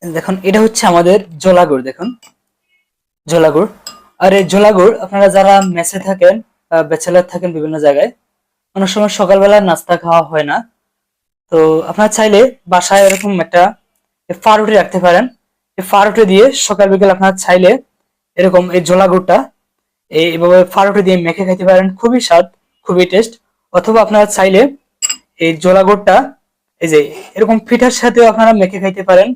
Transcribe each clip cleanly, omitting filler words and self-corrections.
দেখুন এটা হচ্ছে আমাদের জোলা গুড়। দেখুন জোলা গুড়। আর এই জোলা গুড় আপনারা যারা মেসে থাকেন, ব্যাচেলার থাকেন বিভিন্ন জায়গায়, অনেক সময় সকালবেলা নাস্তা খাওয়া হয় না, তো আপনারা চাইলে বাসায় এরকম একটা ফার্মেটি রাখতে পারেন। এই ফার্মেটি দিয়ে সকাল বিকেল আপনারা চাইলে এরকম এই জোলা গুড়টা এইভাবে ফার্মেটি দিয়ে মেখে খেতে পারেন, খুবই স্বাদ, খুবই টেস্ট। অথবা আপনারা চাইলে এই জোলা গুড়টা এই যে এরকম পিঠার সাথেও আপনারা মেখে খাইতে পারেন,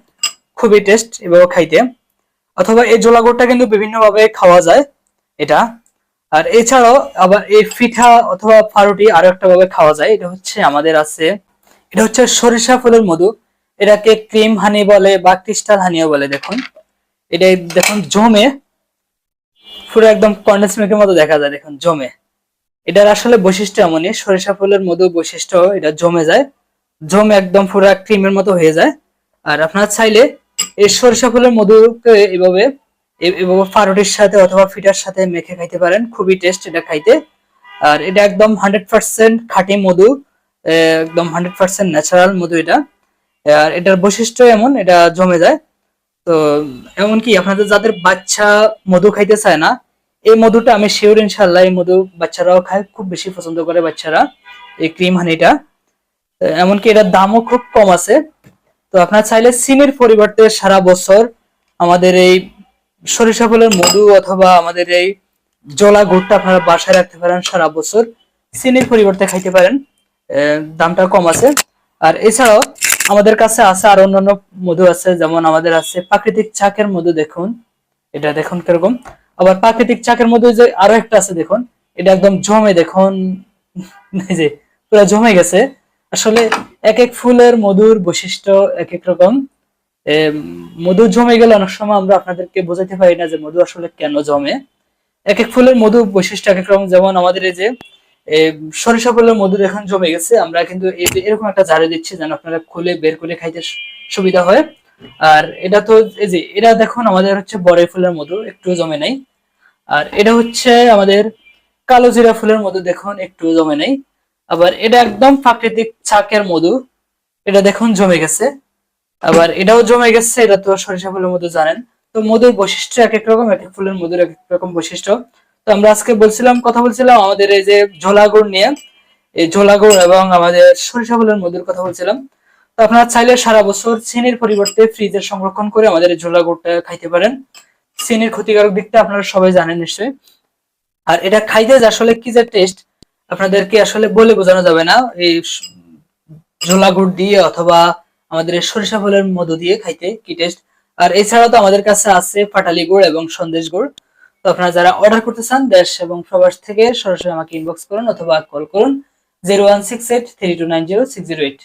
খুবই টেস্ট এভাবে খাইতে। অথবা এই জোলা গুড়টা কিন্তু বিভিন্ন ভাবে খাওয়া যায় এটা। আর এছাড়াও আবার এই পিঠা অথবা ফারুটি আরো একটা ভাবে খাওয়া যায়, এটা হচ্ছে আমাদের আছে, এটা হচ্ছে সরিষা ফুলের মধু। এটাকে ক্রিম হানি বলে বা ক্রিস্টাল হানিও বলে। দেখুন এটা, দেখুন জমে পুরো একদম কন্ডেন্স মিল্কের মতো দেখা যায়, দেখুন জমে। এটার আসলে বৈশিষ্ট্য এমনই, সরিষা ফুলের মধু বৈশিষ্ট্য এটা জমে যায়, জমে একদম পুরো ক্রিমের মতো হয়ে যায়। আর আপনারা চাইলে এই সরিষা ফুলের মধুকে এভাবে পাউরুটির সাথে অথবা ফিটার সাথে মেখে খাইতে পারেন, খুবই টেস্ট এটা খাইতে। আর এটা একদম 100% খাঁটি মধু, একদম 100% ন্যাচারাল মধু এটা। আর এটার বৈশিষ্ট্য এমন, এটা জমে যায়। তো এমনকি আপনাদের যাদের বাচ্চা মধু খাইতে চায় না, এই মধুটা আমি শিওর ইনশাল্লাহ এই মধু বাচ্চারাও খায়, খুব বেশি পছন্দ করে বাচ্চারা এই ক্রিম হানিটা। এমনকি এটার দামও খুব কম আছে। তো আপনারা চাইলে চিনির পরিবর্তে সারা বছর আমাদের এই সরিষা ফুলের মধু অথবা আমাদের এই জলা গুড়টা আপনারা বাসায় রাখতে পারেন, সারা বছর চিনির পরিবর্তে খাইতে পারেন, দামটা কম আছে। আর এছাড়াও আমাদের কাছে আছে আর অন্যান্য মধু আছে, যেমন আমাদের আছে প্রাকৃতিক চাকের মধু। দেখুন এটা, দেখুন কিরকম। আবার প্রাকৃতিক চাকের মধু যে আরো একটা আছে, দেখুন এটা একদম জমে, দেখুন এই যে পুরো জমে গেছে। আসলে এক এক ফুলের মধুর বৈশিষ্ট্য এক এক রকম। মধু জমে গেলে অনেক সময় আমরা আপনাদেরকে বোঝাতে পারি না যে মধু আসলে কেন জমে। এক এক ফুলের মধু বৈশিষ্ট্য এক এক রকম। যেমন আমাদের এই যে সরিষা ফুলের মধু এখন জমে গেছে, আমরা কিন্তু এই যে এরকম একটা জারে দিচ্ছি যেন আপনারা খুলে বের করে খাইতে সুবিধা হয়। আর এটা তো এই যে এটা দেখুন আমাদের হচ্ছে বড়ই ফুলের মধু, একটু জমে নাই। আর এটা হচ্ছে আমাদের কালো জিরা ফুলের মধু, দেখুন একটু জমে নাই। আবার এটা একদম প্রাকৃতিক চাকের মধু, এটা দেখুন জমে গেছে। আবার এটাও জমে গেছে, এটা তো সরিষা ফুলের মধু জানেন। তো মধুর বৈশিষ্ট্য এক এক রকম, এক এক ফুলের মধুর এক এক রকম বৈশিষ্ট্য। তো আমরা আজকে কথা বলছিলাম আমাদের এই যে ঝোলা গুড় নিয়ে, এই ঝোলা গুড় এবং আমাদের সরিষা ফুলের মধুর কথা বলছিলাম। তো আপনারা চাইলে সারা বছর চিনির পরিবর্তে ফ্রিজে সংরক্ষণ করে আমাদের এই ঝোলা গুড়টা খাইতে পারেন। চিনির ক্ষতিকারক দিকটা আপনারা সবাই জানেন নিশ্চয়ই। আর এটা খাইতে যে আসলে কি যে টেস্ট, আপনাদেরকে আসলে বলে বোঝানো যাবে না। এই ঝোলা গুড় দিয়ে অথবা আমাদের এই সরিষা ফুলের মধু দিয়ে খাইতে কি টেস্ট। আর এছাড়াও তো আমাদের কাছে আছে পাটালি গুড় এবং সন্দেশ গুড়। তো আপনারা যারা অর্ডার করতে চান দেশ এবং প্রবাস থেকে সরাসরি আমাকে ইনবক্স করুন অথবা কল করুন 01683290608।